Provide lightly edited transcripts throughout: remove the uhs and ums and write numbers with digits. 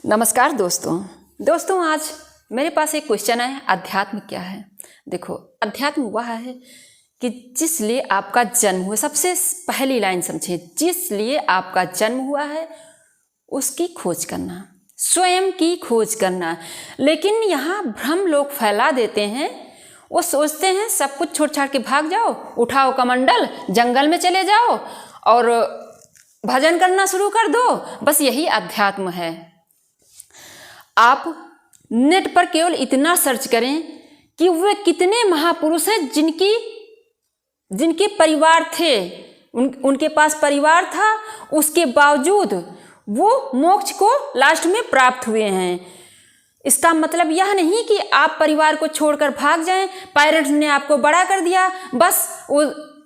नमस्कार दोस्तों आज मेरे पास एक क्वेश्चन है, अध्यात्म क्या है। देखो, अध्यात्म वह है कि जिस लिए आपका जन्म हुआ, सबसे पहली लाइन समझिए, जिस लिए आपका जन्म हुआ है उसकी खोज करना, स्वयं की खोज करना। लेकिन यहाँ भ्रम लोग फैला देते हैं, वो सोचते हैं सब कुछ छोड़ छाड़ के भाग जाओ, उठाओ कमंडल, जंगल में चले जाओ और भजन करना शुरू कर दो, बस यही अध्यात्म है। आप नेट पर केवल इतना सर्च करें कि वे कितने महापुरुष हैं जिनके परिवार थे, उनके पास परिवार था, उसके बावजूद वो मोक्ष को लास्ट में प्राप्त हुए हैं। इसका मतलब यह नहीं कि आप परिवार को छोड़कर भाग जाएं, पेरेंट्स ने आपको बड़ा कर दिया, बस वो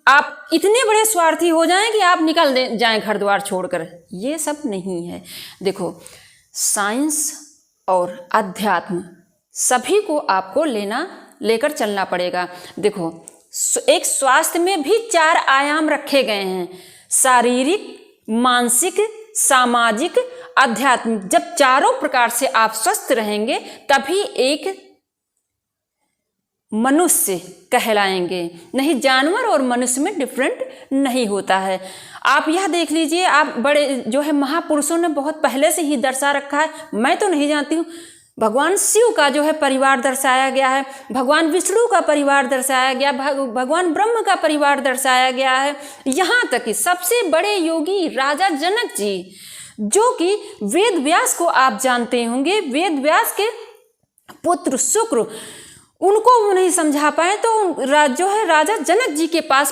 आप इतने बड़े स्वार्थी हो जाएं कि आप निकल जाएं घर द्वार छोड़कर। ये सब नहीं है। देखो, साइंस और अध्यात्म सभी को आपको लेकर चलना पड़ेगा। देखो, एक स्वास्थ्य में भी 4 आयाम रखे गए हैं, शारीरिक, मानसिक, सामाजिक, अध्यात्म। जब चारों प्रकार से आप स्वस्थ रहेंगे तभी एक मनुष्य कहलाएंगे, नहीं जानवर और मनुष्य में डिफरेंट नहीं होता है। आप यह देख लीजिए, आप बड़े जो है महापुरुषों ने बहुत पहले से ही दर्शा रखा है, मैं तो नहीं जानती हूँ। भगवान शिव का जो है परिवार दर्शाया गया है, भगवान विष्णु का परिवार दर्शाया गया, भगवान ब्रह्म का परिवार दर्शाया गया है। यहाँ तक कि सबसे बड़े योगी राजा जनक जी, जो कि वेद व्यास को आप जानते होंगे, वेद व्यास के पुत्र शुक्र, उनको वो नहीं समझा पाए तो जो है राजा जनक जी के पास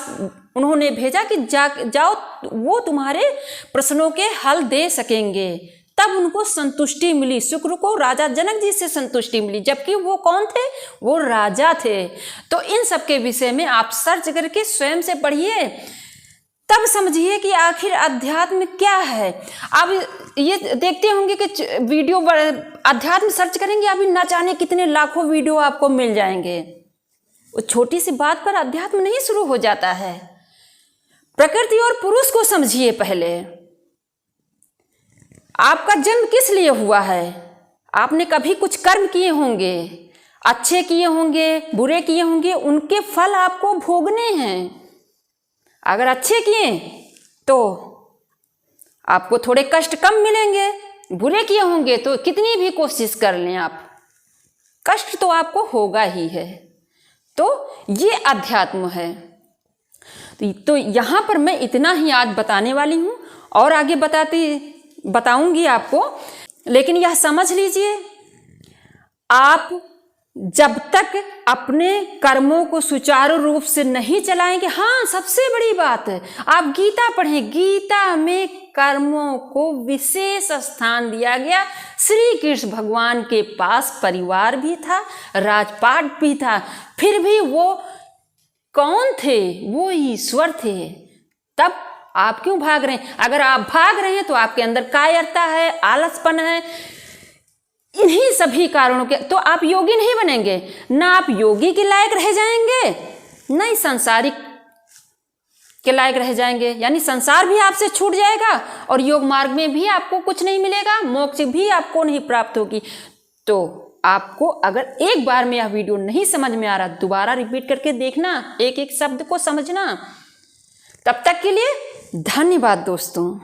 उन्होंने भेजा कि जाओ, वो तुम्हारे प्रश्नों के हल दे सकेंगे। तब उनको संतुष्टि मिली, शुक्र को राजा जनक जी से संतुष्टि मिली, जबकि वो कौन थे? वो राजा थे। तो इन सब के विषय में आप सर्च करके स्वयं से पढ़िए, तब समझिए कि आखिर अध्यात्म क्या है। आप ये देखते होंगे कि वीडियो अध्यात्म सर्च करेंगे, अभी न जाने कितने लाखों वीडियो आपको मिल जाएंगे। वो छोटी सी बात पर अध्यात्म नहीं शुरू हो जाता है। प्रकृति और पुरुष को समझिए पहले। आपका जन्म किस लिए हुआ है? आपने कभी कुछ कर्म किए होंगे, अच्छे किए होंगे, बुरे किए होंगे, उनके फल आपको भोगने हैं। अगर अच्छे किए तो आपको थोड़े कष्ट कम मिलेंगे, बुरे किए होंगे तो कितनी भी कोशिश कर लें आप, कष्ट तो आपको होगा ही है। तो ये अध्यात्म है। तो यहाँ पर मैं इतना ही आज बताने वाली हूँ, और आगे बताऊंगी आपको। लेकिन यह समझ लीजिए, आप जब तक अपने कर्मों को सुचारू रूप से नहीं चलाएंगे, हाँ सबसे बड़ी बात है, आप गीता पढ़ें, गीता में कर्मों को विशेष स्थान दिया गया। श्री कृष्ण भगवान के पास परिवार भी था, राजपाट भी था, फिर भी वो कौन थे? वो ईश्वर थे। तब आप क्यों भाग रहे हैं? अगर आप भाग रहे हैं तो आपके अंदर कायरता है, आलसपन है, इन्हीं सभी कारणों के, तो आप योगी नहीं बनेंगे। ना आप योगी के लायक रह जाएंगे, ना ही संसारिक के लायक रह जाएंगे, यानी संसार भी आपसे छूट जाएगा और योग मार्ग में भी आपको कुछ नहीं मिलेगा, मोक्ष भी आपको नहीं प्राप्त होगी। तो आपको अगर एक बार में यह वीडियो नहीं समझ में आ रहा, दोबारा रिपीट करके देखना, एक एक शब्द को समझना। तब तक के लिए धन्यवाद दोस्तों।